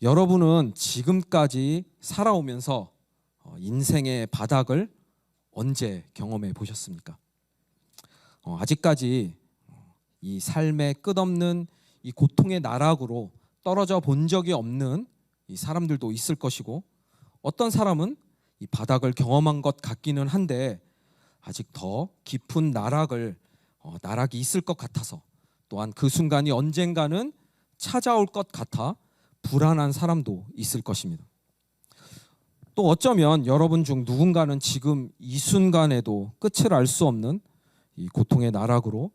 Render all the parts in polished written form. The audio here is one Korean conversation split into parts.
여러분은 지금까지 살아오면서 인생의 바닥을 언제 경험해 보셨습니까? 아직까지 이 삶의 끝없는 이 고통의 나락으로 떨어져 본 적이 없는 이 사람들도 있을 것이고, 어떤 사람은 이 바닥을 경험한 것 같기는 한데 아직 더 깊은 나락이 있을 것 같아서, 또한 그 순간이 언젠가는 찾아올 것 같아 불안한 사람도 있을 것입니다. 또 어쩌면 여러분 중 누군가는 지금 이 순간에도 끝을 알 수 없는 이 고통의 나락으로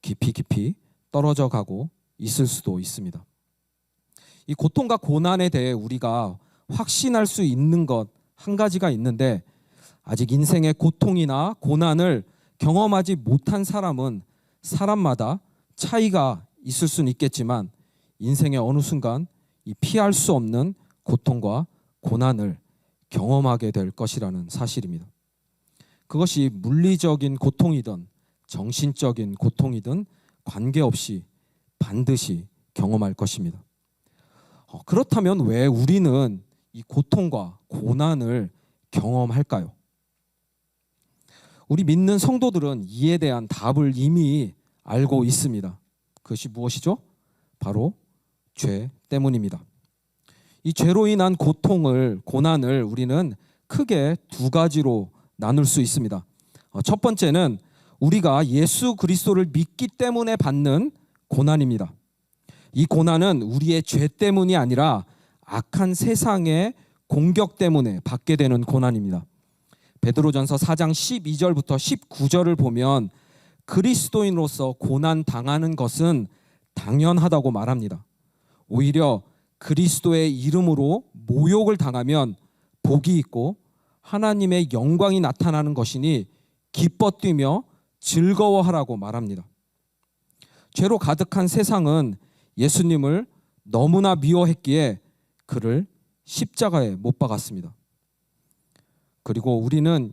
깊이 떨어져 가고 있을 수도 있습니다. 이 고통과 고난에 대해 우리가 확신할 수 있는 것 한 가지가 있는데, 아직 인생의 고통이나 고난을 경험하지 못한 사람은 사람마다 차이가 있을 수는 있겠지만 인생의 어느 순간 이 피할 수 없는 고통과 고난을 경험하게 될 것이라는 사실입니다. 그것이 물리적인 고통이든 정신적인 고통이든 관계없이 반드시 경험할 것입니다. 그렇다면 왜 우리는 이 고통과 고난을 경험할까요? 우리 믿는 성도들은 이에 대한 답을 이미 알고 있습니다. 그것이 무엇이죠? 바로 죄 때문입니다. 이 죄로 인한 고난을 우리는 크게 두 가지로 나눌 수 있습니다. 첫 번째는 우리가 예수 그리스도를 믿기 때문에 받는 고난입니다. 이 고난은 우리의 죄 때문이 아니라 악한 세상의 공격 때문에 받게 되는 고난입니다. 베드로전서 4장 12절부터 19절을 보면 그리스도인으로서 고난 당하는 것은 당연하다고 말합니다. 오히려 그리스도의 이름으로 모욕을 당하면 복이 있고 하나님의 영광이 나타나는 것이니 기뻐 뛰며 즐거워하라고 말합니다. 죄로 가득한 세상은 예수님을 너무나 미워했기에 그를 십자가에 못 박았습니다. 그리고 우리는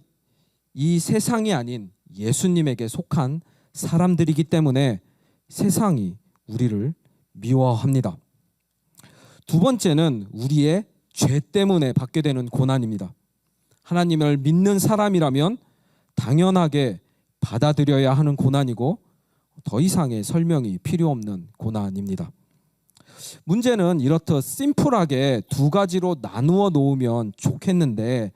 이 세상이 아닌 예수님에게 속한 사람들이기 때문에 세상이 우리를 미워합니다. 두 번째는 우리의 죄 때문에 받게 되는 고난입니다. 하나님을 믿는 사람이라면 당연하게 받아들여야 하는 고난이고 더 이상의 설명이 필요 없는 고난입니다. 문제는 이렇듯 심플하게 두 가지로 나누어 놓으면 좋겠는데,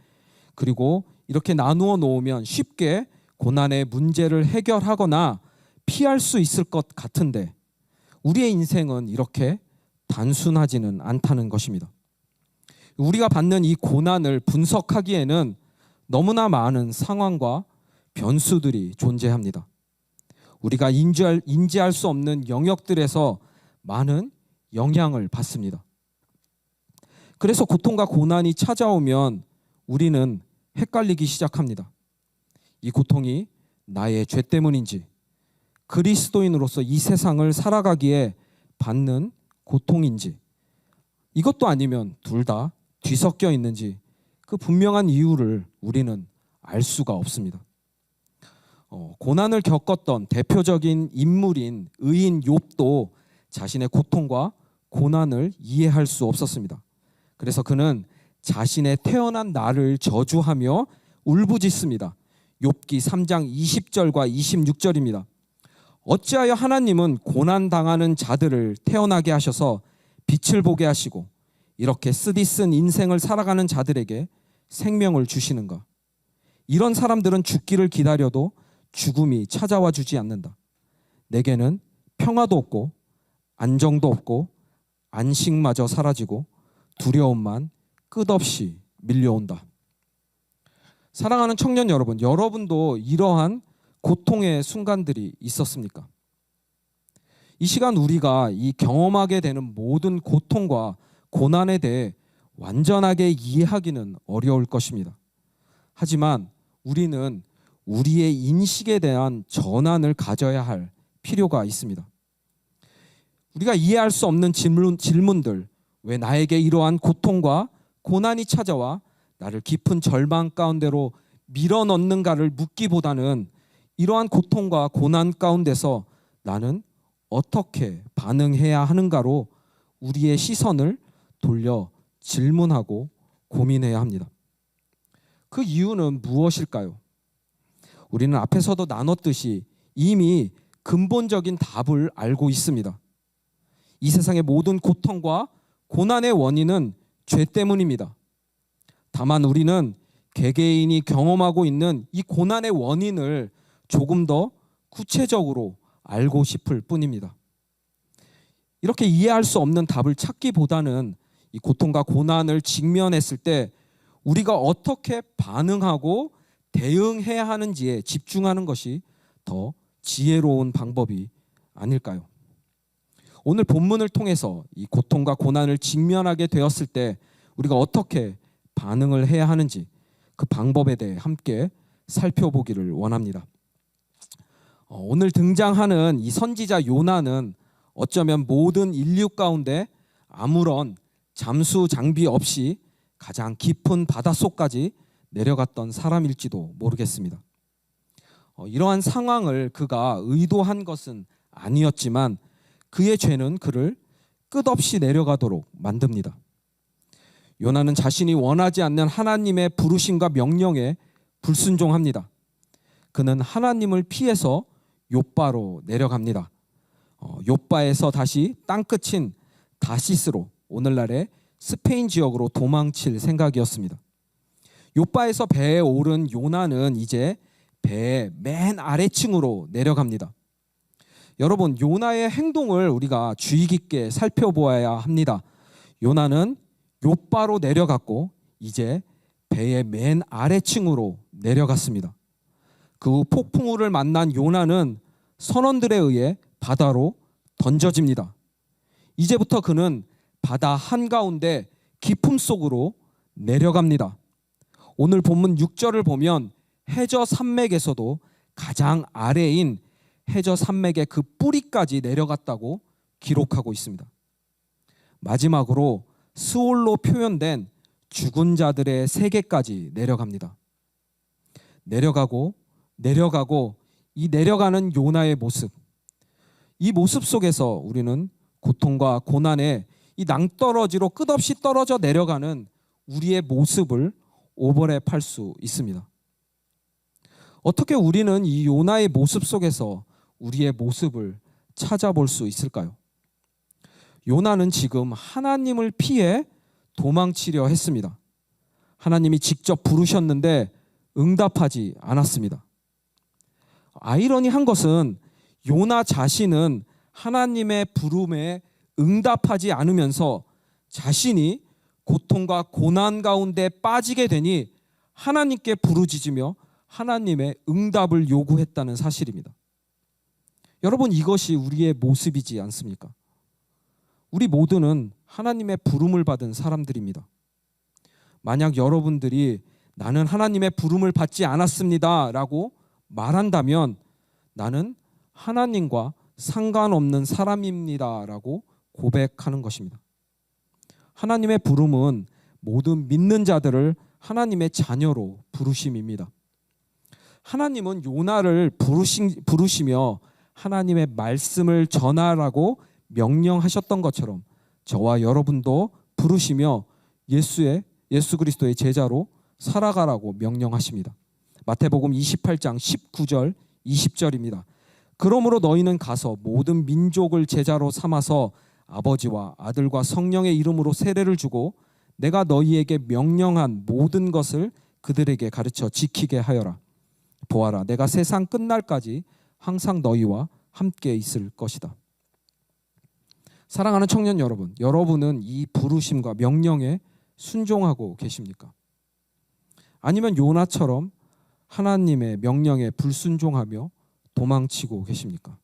그리고 이렇게 나누어 놓으면 쉽게 고난의 문제를 해결하거나 피할 수 있을 것 같은데, 우리의 인생은 이렇게 단순하지는 않다는 것입니다. 우리가 받는 이 고난을 분석하기에는 너무나 많은 상황과 변수들이 존재합니다. 우리가 인지할 수 없는 영역들에서 많은 영향을 받습니다. 그래서 고통과 고난이 찾아오면 우리는 헷갈리기 시작합니다. 이 고통이 나의 죄 때문인지, 그리스도인으로서 이 세상을 살아가기에 받는 고통인지, 이것도 아니면 둘 다 뒤섞여 있는지 그 분명한 이유를 우리는 알 수가 없습니다. 고난을 겪었던 대표적인 인물인 의인 욥도 자신의 고통과 고난을 이해할 수 없었습니다. 그래서 그는 자신의 태어난 날을 저주하며 울부짖습니다. 욥기 3장 20절과 26절입니다. 어찌하여 하나님은 고난당하는 자들을 태어나게 하셔서 빛을 보게 하시고 이렇게 쓰디쓴 인생을 살아가는 자들에게 생명을 주시는가? 이런 사람들은 죽기를 기다려도 죽음이 찾아와 주지 않는다. 내게는 평화도 없고 안정도 없고 안식마저 사라지고 두려움만 끝없이 밀려온다. 사랑하는 청년 여러분, 여러분도 이러한 고통의 순간들이 있었습니까? 이 시간 우리가 이 경험하게 되는 모든 고통과 고난에 대해 완전하게 이해하기는 어려울 것입니다. 하지만 우리는 우리의 인식에 대한 전환을 가져야 할 필요가 있습니다. 우리가 이해할 수 없는 질문들, 왜 나에게 이러한 고통과 고난이 찾아와 나를 깊은 절망 가운데로 밀어넣는가를 묻기보다는 이러한 고통과 고난 가운데서 나는 어떻게 반응해야 하는가로 우리의 시선을 돌려 질문하고 고민해야 합니다. 그 이유는 무엇일까요? 우리는 앞에서도 나눴듯이 이미 근본적인 답을 알고 있습니다. 이 세상의 모든 고통과 고난의 원인은 죄 때문입니다. 다만 우리는 개개인이 경험하고 있는 이 고난의 원인을 조금 더 구체적으로 알고 싶을 뿐입니다. 이렇게 이해할 수 없는 답을 찾기보다는 이 고통과 고난을 직면했을 때 우리가 어떻게 반응하고 대응해야 하는지에 집중하는 것이 더 지혜로운 방법이 아닐까요? 오늘 본문을 통해서 이 고통과 고난을 직면하게 되었을 때 우리가 어떻게 반응을 해야 하는지 그 방법에 대해 함께 살펴보기를 원합니다. 오늘 등장하는 이 선지자 요나는 어쩌면 모든 인류 가운데 아무런 잠수 장비 없이 가장 깊은 바닷속까지 내려갔던 사람일지도 모르겠습니다. 이러한 상황을 그가 의도한 것은 아니었지만 그의 죄는 그를 끝없이 내려가도록 만듭니다. 요나는 자신이 원하지 않는 하나님의 부르심과 명령에 불순종합니다. 그는 하나님을 피해서 욥바로 내려갑니다. 욥바에서 다시 땅끝인 다시스로, 오늘날의 스페인 지역으로 도망칠 생각이었습니다. 욥바에서 배에 오른 요나는 이제 배의 맨 아래층으로 내려갑니다. 여러분, 요나의 행동을 우리가 주의 깊게 살펴보아야 합니다. 요나는 욥바로 내려갔고 이제 배의 맨 아래층으로 내려갔습니다. 그 후 폭풍우를 만난 요나는 선원들에 의해 바다로 던져집니다. 이제부터 그는 바다 한가운데 깊음 속으로 내려갑니다. 오늘 본문 6절을 보면 해저 산맥에서도 가장 아래인 해저 산맥의 그 뿌리까지 내려갔다고 기록하고 있습니다. 마지막으로 스올로 표현된 죽은 자들의 세계까지 내려갑니다. 내려가고 이 내려가는 요나의 모습, 이 모습 속에서 우리는 고통과 고난에 이 낭떠러지로 끝없이 떨어져 내려가는 우리의 모습을 오버랩할 수 있습니다. 어떻게 우리는 이 요나의 모습 속에서 우리의 모습을 찾아볼 수 있을까요? 요나는 지금 하나님을 피해 도망치려 했습니다. 하나님이 직접 부르셨는데 응답하지 않았습니다. 아이러니한 것은 요나 자신은 하나님의 부름에 응답하지 않으면서 자신이 고통과 고난 가운데 빠지게 되니 하나님께 부르짖으며 하나님의 응답을 요구했다는 사실입니다. 여러분, 이것이 우리의 모습이지 않습니까? 우리 모두는 하나님의 부름을 받은 사람들입니다. 만약 여러분들이 나는 하나님의 부름을 받지 않았습니다 라고 말한다면 나는 하나님과 상관없는 사람입니다 라고 고백하는 것입니다. 하나님의 부름은 모든 믿는 자들을 하나님의 자녀로 부르심입니다. 하나님은 요나를 부르시며 하나님의 말씀을 전하라고 명령하셨던 것처럼 저와 여러분도 부르시며 예수 그리스도의 제자로 살아가라고 명령하십니다. 마태복음 28장 19절 20절입니다. 그러므로 너희는 가서 모든 민족을 제자로 삼아서 아버지와 아들과 성령의 이름으로 세례를 주고 내가 너희에게 명령한 모든 것을 그들에게 가르쳐 지키게 하여라. 보아라, 내가 세상 끝날까지 항상 너희와 함께 있을 것이다. 사랑하는 청년 여러분, 여러분은 이 부르심과 명령에 순종하고 계십니까? 아니면 요나처럼 하나님의 명령에 불순종하며 도망치고 계십니까?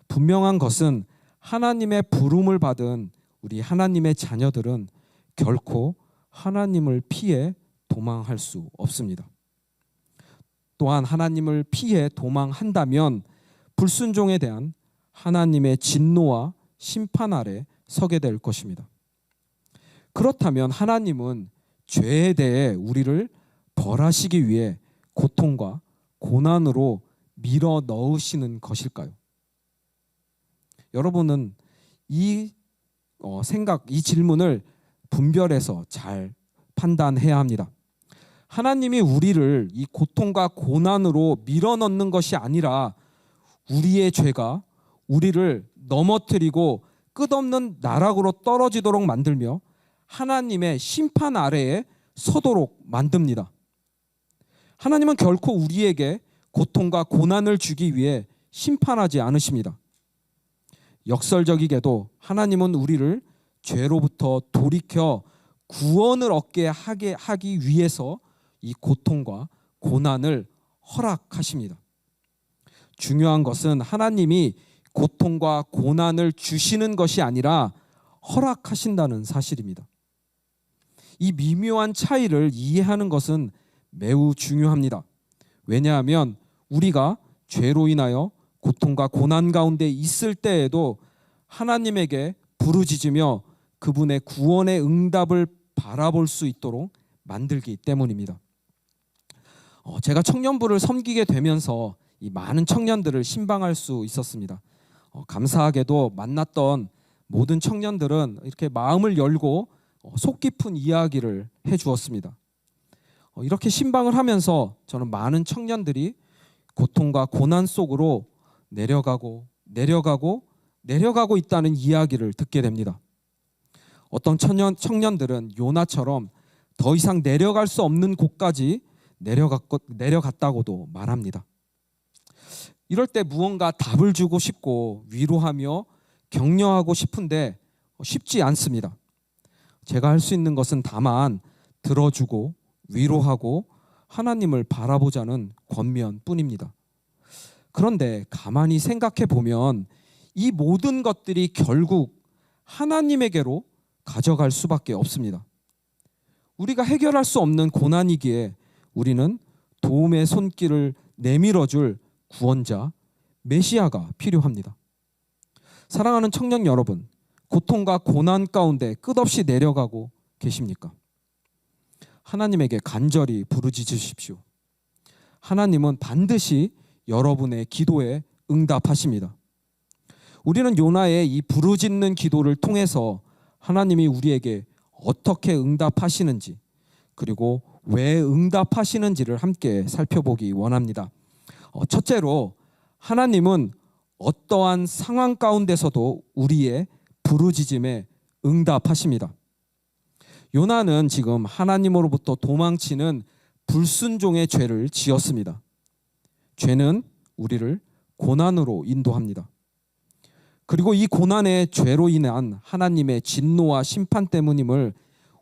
분명한 것은 하나님의 부름을 받은 우리 하나님의 자녀들은 결코 하나님을 피해 도망할 수 없습니다. 또한 하나님을 피해 도망한다면 불순종에 대한 하나님의 진노와 심판 아래 서게 될 것입니다. 그렇다면 하나님은 죄에 대해 우리를 벌하시기 위해 고통과 고난으로 밀어 넣으시는 것일까요? 여러분은 이 이 질문을 분별해서 잘 판단해야 합니다. 하나님이 우리를 이 고통과 고난으로 밀어넣는 것이 아니라 우리의 죄가 우리를 넘어뜨리고 끝없는 나락으로 떨어지도록 만들며 하나님의 심판 아래에 서도록 만듭니다. 하나님은 결코 우리에게 고통과 고난을 주기 위해 심판하지 않으십니다. 역설적이게도 하나님은 우리를 죄로부터 돌이켜 구원을 얻게 하기 위해서 이 고통과 고난을 허락하십니다. 중요한 것은 하나님이 고통과 고난을 주시는 것이 아니라 허락하신다는 사실입니다. 이 미묘한 차이를 이해하는 것은 매우 중요합니다. 왜냐하면 우리가 죄로 인하여 고통과 고난 가운데 있을 때에도 하나님에게 부르짖으며 그분의 구원의 응답을 바라볼 수 있도록 만들기 때문입니다. 제가 청년부를 섬기게 되면서 이 많은 청년들을 신방할 수 있었습니다. 감사하게도 만났던 모든 청년들은 이렇게 마음을 열고 속 깊은 이야기를 해주었습니다. 이렇게 신방을 하면서 저는 많은 청년들이 고통과 고난 속으로 내려가고 있다는 이야기를 듣게 됩니다. 어떤 청년들은 요나처럼 더 이상 내려갈 수 없는 곳까지 내려갔다고도 말합니다. 이럴 때 무언가 답을 주고 싶고 위로하며 격려하고 싶은데 쉽지 않습니다. 제가 할 수 있는 것은 다만 들어주고 위로하고 하나님을 바라보자는 권면뿐입니다. 그런데 가만히 생각해 보면 이 모든 것들이 결국 하나님에게로 가져갈 수밖에 없습니다. 우리가 해결할 수 없는 고난이기에 우리는 도움의 손길을 내밀어줄 구원자 메시아가 필요합니다. 사랑하는 청년 여러분, 고통과 고난 가운데 끝없이 내려가고 계십니까? 하나님에게 간절히 부르짖으십시오. 하나님은 반드시 여러분의 기도에 응답하십니다. 우리는 요나의 이 부르짖는 기도를 통해서 하나님이 우리에게 어떻게 응답하시는지 그리고 왜 응답하시는지를 함께 살펴보기 원합니다. 첫째로 하나님은 어떠한 상황 가운데서도 우리의 부르짖음에 응답하십니다. 요나는 지금 하나님으로부터 도망치는 불순종의 죄를 지었습니다. 죄는 우리를 고난으로 인도합니다. 그리고 이 고난의 죄로 인한 하나님의 진노와 심판 때문임을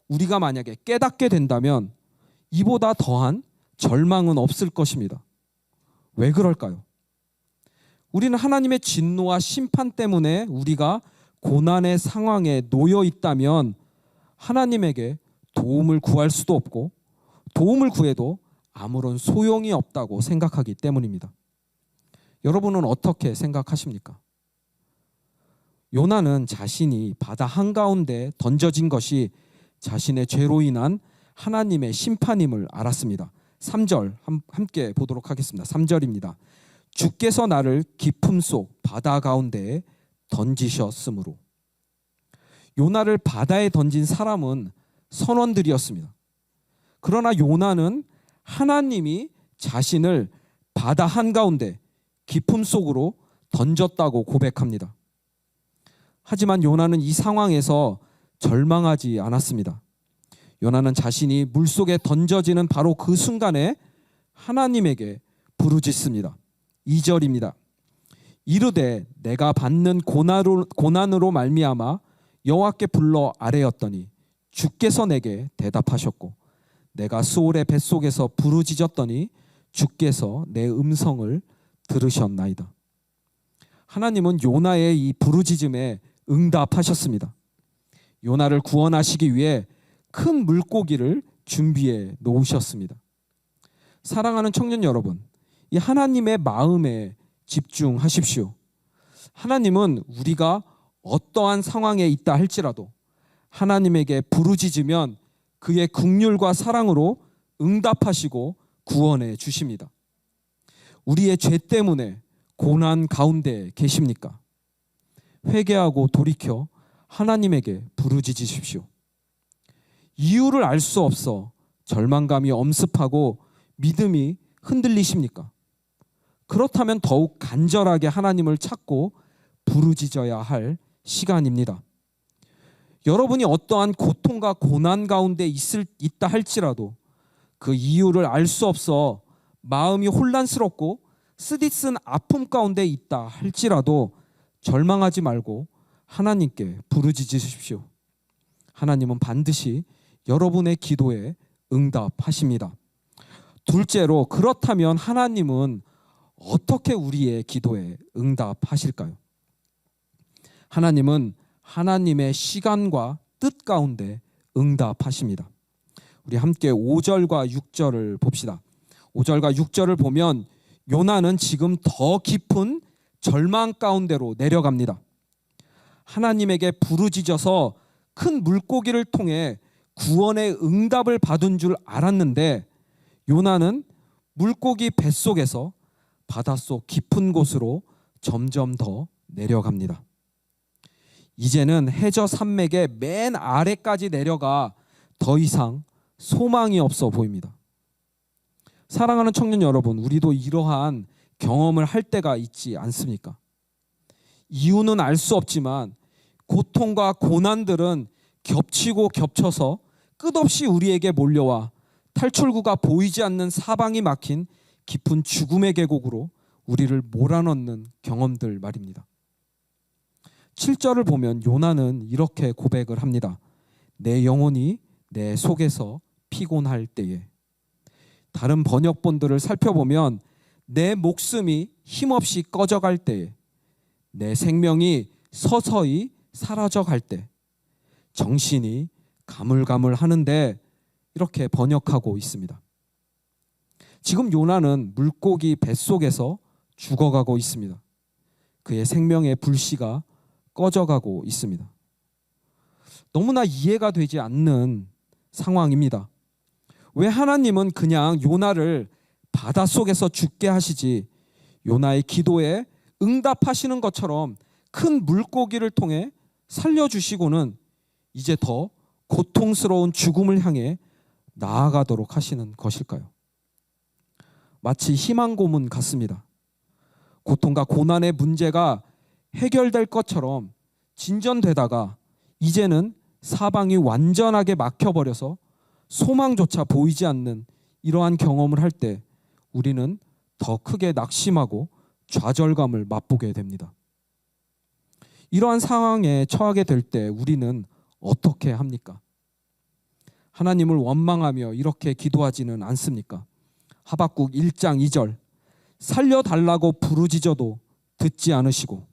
우리가 만약에 깨닫게 된다면 이보다 더한 절망은 없을 것입니다. 왜 그럴까요? 우리는 하나님의 진노와 심판 때문에 우리가 고난의 상황에 놓여 있다면 하나님에게 도움을 구할 수도 없고 도움을 구해도 아무런 소용이 없다고 생각하기 때문입니다. 여러분은 어떻게 생각하십니까? 요나는 자신이 바다 한가운데 던져진 것이 자신의 죄로 인한 하나님의 심판임을 알았습니다. 3절 함께 보도록 하겠습니다. 3절입니다. 주께서 나를 깊음 속 바다 가운데에 던지셨으므로. 요나를 바다에 던진 사람은 선원들이었습니다. 그러나 요나는 하나님이 자신을 바다 한가운데 깊음 속으로 던졌다고 고백합니다. 하지만 요나는 이 상황에서 절망하지 않았습니다. 요나는 자신이 물속에 던져지는 바로 그 순간에 하나님에게 부르짖습니다. 2절입니다. 이르되 내가 받는 고난으로 말미암아 여호와께 불러 아뢰었더니 주께서 내게 대답하셨고 내가 수올의 뱃속에서 부르짖었더니 주께서 내 음성을 들으셨나이다. 하나님은 요나의 이 부르짖음에 응답하셨습니다. 요나를 구원하시기 위해 큰 물고기를 준비해 놓으셨습니다. 사랑하는 청년 여러분, 이 하나님의 마음에 집중하십시오. 하나님은 우리가 어떠한 상황에 있다 할지라도 하나님에게 부르짖으면 그의 긍휼과 사랑으로 응답하시고 구원해 주십니다. 우리의 죄 때문에 고난 가운데 계십니까? 회개하고 돌이켜 하나님에게 부르짖으십시오. 이유를 알 수 없어 절망감이 엄습하고 믿음이 흔들리십니까? 그렇다면 더욱 간절하게 하나님을 찾고 부르짖어야 할 시간입니다. 여러분이 어떠한 고통과 고난 가운데 있다 할지라도 그 이유를 알 수 없어 마음이 혼란스럽고 쓰디쓴 아픔 가운데 있다 할지라도 절망하지 말고 하나님께 부르짖으십시오. 하나님은 반드시 여러분의 기도에 응답하십니다. 둘째로, 그렇다면 하나님은 어떻게 우리의 기도에 응답하실까요? 하나님은 하나님의 시간과 뜻 가운데 응답하십니다. 우리 함께 5절과 6절을 봅시다. 5절과 6절을 보면 요나는 지금 더 깊은 절망 가운데로 내려갑니다. 하나님에게 부르짖어서 큰 물고기를 통해 구원의 응답을 받은 줄 알았는데 요나는 물고기 뱃속에서 바닷속 깊은 곳으로 점점 더 내려갑니다. 이제는 해저 산맥의 맨 아래까지 내려가 더 이상 소망이 없어 보입니다. 사랑하는 청년 여러분, 우리도 이러한 경험을 할 때가 있지 않습니까? 이유는 알 수 없지만 고통과 고난들은 겹치고 겹쳐서 끝없이 우리에게 몰려와 탈출구가 보이지 않는 사방이 막힌 깊은 죽음의 계곡으로 우리를 몰아넣는 경험들 말입니다. 7절을 보면 요나는 이렇게 고백을 합니다. 내 영혼이 내 속에서 피곤할 때에. 다른 번역본들을 살펴보면 내 목숨이 힘없이 꺼져갈 때에, 내 생명이 서서히 사라져갈 때, 정신이 가물가물하는데, 이렇게 번역하고 있습니다. 지금 요나는 물고기 뱃속에서 죽어가고 있습니다. 그의 생명의 불씨가 꺼져가고 있습니다. 너무나 이해가 되지 않는 상황입니다. 왜 하나님은 그냥 요나를 바닷속에서 죽게 하시지 요나의 기도에 응답하시는 것처럼 큰 물고기를 통해 살려주시고는 이제 더 고통스러운 죽음을 향해 나아가도록 하시는 것일까요? 마치 희망 고문 같습니다. 고통과 고난의 문제가 해결될 것처럼 진전되다가 이제는 사방이 완전하게 막혀버려서 소망조차 보이지 않는 이러한 경험을 할 때 우리는 더 크게 낙심하고 좌절감을 맛보게 됩니다. 이러한 상황에 처하게 될 때 우리는 어떻게 합니까? 하나님을 원망하며 이렇게 기도하지는 않습니까? 하박국 1장 2절, 살려달라고 부르짖어도 듣지 않으시고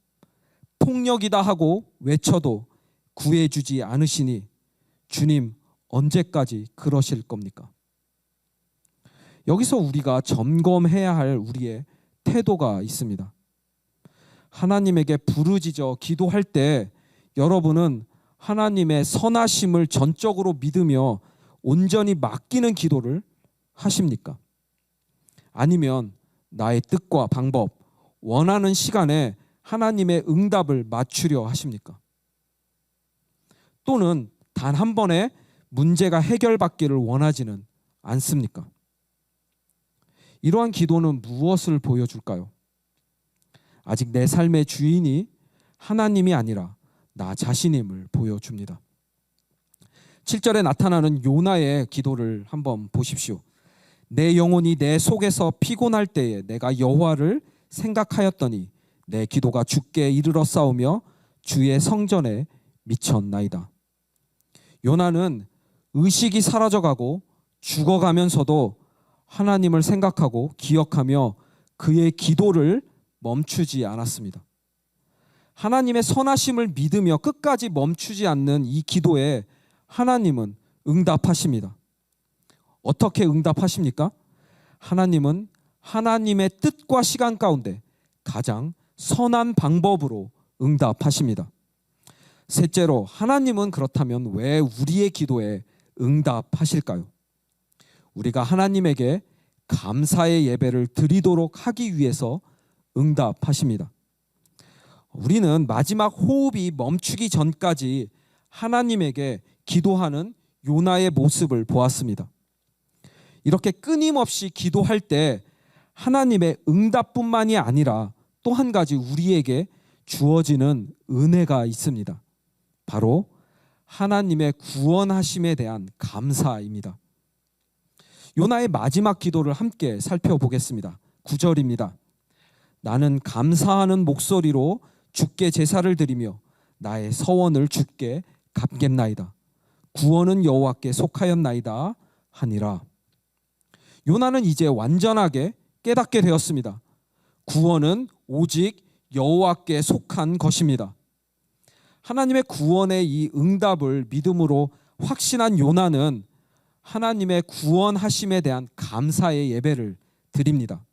폭력이다 하고 외쳐도 구해주지 않으시니 주님 언제까지 그러실 겁니까? 여기서 우리가 점검해야 할 우리의 태도가 있습니다. 하나님에게 부르짖어 기도할 때 여러분은 하나님의 선하심을 전적으로 믿으며 온전히 맡기는 기도를 하십니까? 아니면 나의 뜻과 방법, 원하는 시간에 하나님의 응답을 맞추려 하십니까? 또는 단 한 번에 문제가 해결받기를 원하지는 않습니까? 이러한 기도는 무엇을 보여줄까요? 아직 내 삶의 주인이 하나님이 아니라 나 자신임을 보여줍니다. 7절에 나타나는 요나의 기도를 한번 보십시오. 내 영혼이 내 속에서 피곤할 때에 내가 여호와를 생각하였더니 내 기도가 주께 이르렀사오며 주의 성전에 미쳤나이다. 요나는 의식이 사라져가고 죽어가면서도 하나님을 생각하고 기억하며 그의 기도를 멈추지 않았습니다. 하나님의 선하심을 믿으며 끝까지 멈추지 않는 이 기도에 하나님은 응답하십니다. 어떻게 응답하십니까? 하나님은 하나님의 뜻과 시간 가운데 가장 선한 방법으로 응답하십니다. 셋째로, 하나님은 그렇다면 왜 우리의 기도에 응답하실까요? 우리가 하나님에게 감사의 예배를 드리도록 하기 위해서 응답하십니다. 우리는 마지막 호흡이 멈추기 전까지 하나님에게 기도하는 요나의 모습을 보았습니다. 이렇게 끊임없이 기도할 때 하나님의 응답뿐만이 아니라 또 한 가지 우리에게 주어지는 은혜가 있습니다. 바로 하나님의 구원하심에 대한 감사입니다. 요나의 마지막 기도를 함께 살펴보겠습니다. 9절입니다. 나는 감사하는 목소리로 주께 제사를 드리며 나의 서원을 주께 갚겠나이다. 구원은 여호와께 속하였나이다 하니라. 요나는 이제 완전하게 깨닫게 되었습니다. 구원은 오직 여호와께 속한 것입니다. 하나님의 구원의 이 응답을 믿음으로 확신한 요나는 하나님의 구원하심에 대한 감사의 예배를 드립니다.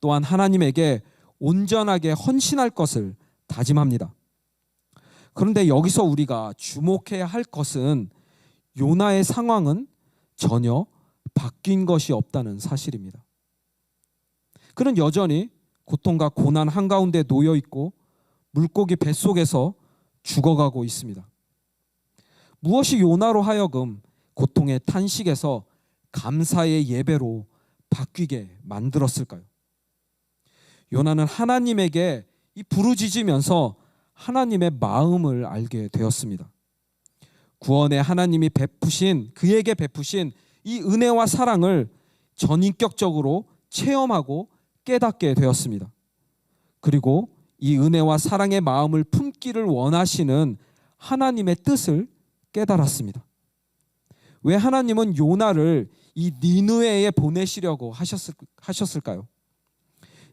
또한 하나님에게 온전하게 헌신할 것을 다짐합니다. 그런데 여기서 우리가 주목해야 할 것은 요나의 상황은 전혀 바뀐 것이 없다는 사실입니다. 그는 여전히 고통과 고난 한가운데 놓여 있고 물고기 뱃속에서 죽어가고 있습니다. 무엇이 요나로 하여금 고통의 탄식에서 감사의 예배로 바뀌게 만들었을까요? 요나는 하나님에게 이 부르짖으면서 하나님의 마음을 알게 되었습니다. 구원의 하나님이 그에게 베푸신 이 은혜와 사랑을 전인격적으로 체험하고 깨닫게 되었습니다. 그리고 이 은혜와 사랑의 마음을 품기를 원하시는 하나님의 뜻을 깨달았습니다. 왜 하나님은 요나를 이 니느웨에 보내시려고 하셨을까요?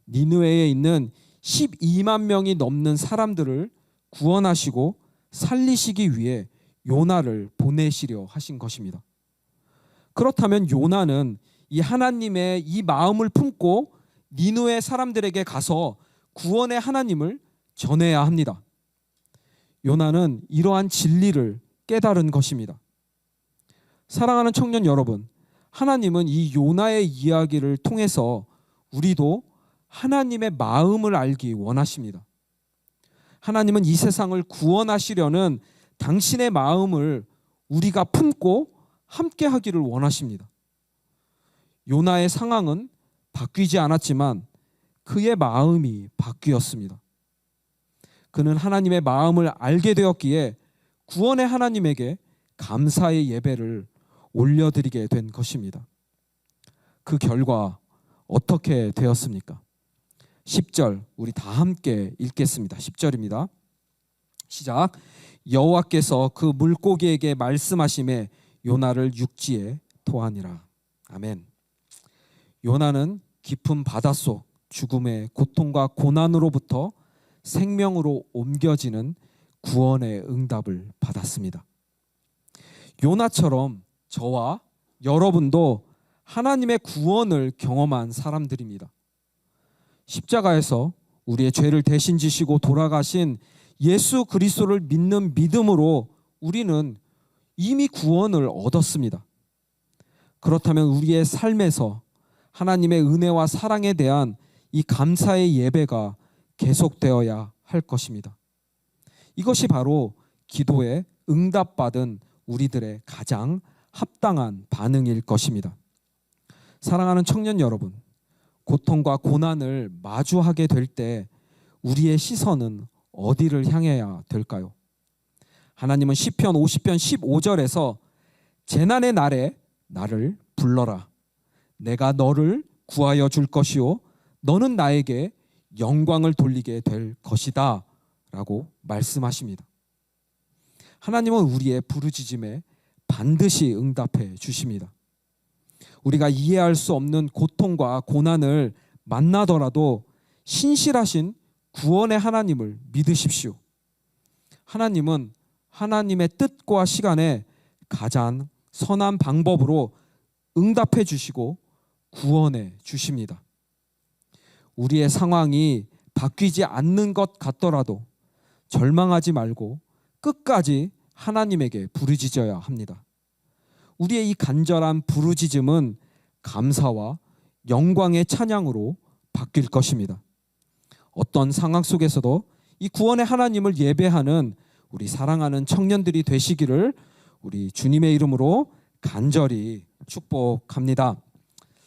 니느웨에 있는 12만 명이 넘는 사람들을 구원하시고 살리시기 위해 요나를 보내시려 하신 것입니다. 그렇다면 요나는 이 하나님의 이 마음을 품고 니느웨 사람들에게 가서 구원의 하나님을 전해야 합니다. 요나는 이러한 진리를 깨달은 것입니다. 사랑하는 청년 여러분, 하나님은 이 요나의 이야기를 통해서 우리도 하나님의 마음을 알기 원하십니다. 하나님은 이 세상을 구원하시려는 당신의 마음을 우리가 품고 함께 하기를 원하십니다. 요나의 상황은 바뀌지 않았지만 그의 마음이 바뀌었습니다. 그는 하나님의 마음을 알게 되었기에 구원의 하나님에게 감사의 예배를 올려드리게 된 것입니다. 그 결과 어떻게 되었습니까? 10절 우리 다 함께 읽겠습니다. 10절입니다. 시작. 여호와께서 그 물고기에게 말씀하심에 요나를 육지에 토하니라. 아멘. 요나는 깊은 바닷속 죽음의 고통과 고난으로부터 생명으로 옮겨지는 구원의 응답을 받았습니다. 요나처럼 저와 여러분도 하나님의 구원을 경험한 사람들입니다. 십자가에서 우리의 죄를 대신 지시고 돌아가신 예수 그리스도를 믿는 믿음으로 우리는 이미 구원을 얻었습니다. 그렇다면 우리의 삶에서 하나님의 은혜와 사랑에 대한 이 감사의 예배가 계속되어야 할 것입니다. 이것이 바로 기도에 응답받은 우리들의 가장 합당한 반응일 것입니다. 사랑하는 청년 여러분, 고통과 고난을 마주하게 될 때 우리의 시선은 어디를 향해야 될까요? 하나님은 시편 50편 15절에서 재난의 날에 나를 불러라. 내가 너를 구하여 줄 것이요 너는 나에게 영광을 돌리게 될 것이다 라고 말씀하십니다. 하나님은 우리의 부르짖음에 반드시 응답해 주십니다. 우리가 이해할 수 없는 고통과 고난을 만나더라도 신실하신 구원의 하나님을 믿으십시오. 하나님은 하나님의 뜻과 시간에 가장 선한 방법으로 응답해 주시고 구원해 주십니다. 우리의 상황이 바뀌지 않는 것 같더라도 절망하지 말고 끝까지 하나님에게 부르짖어야 합니다. 우리의 이 간절한 부르짖음은 감사와 영광의 찬양으로 바뀔 것입니다. 어떤 상황 속에서도 이 구원의 하나님을 예배하는 우리 사랑하는 청년들이 되시기를 우리 주님의 이름으로 간절히 축복합니다.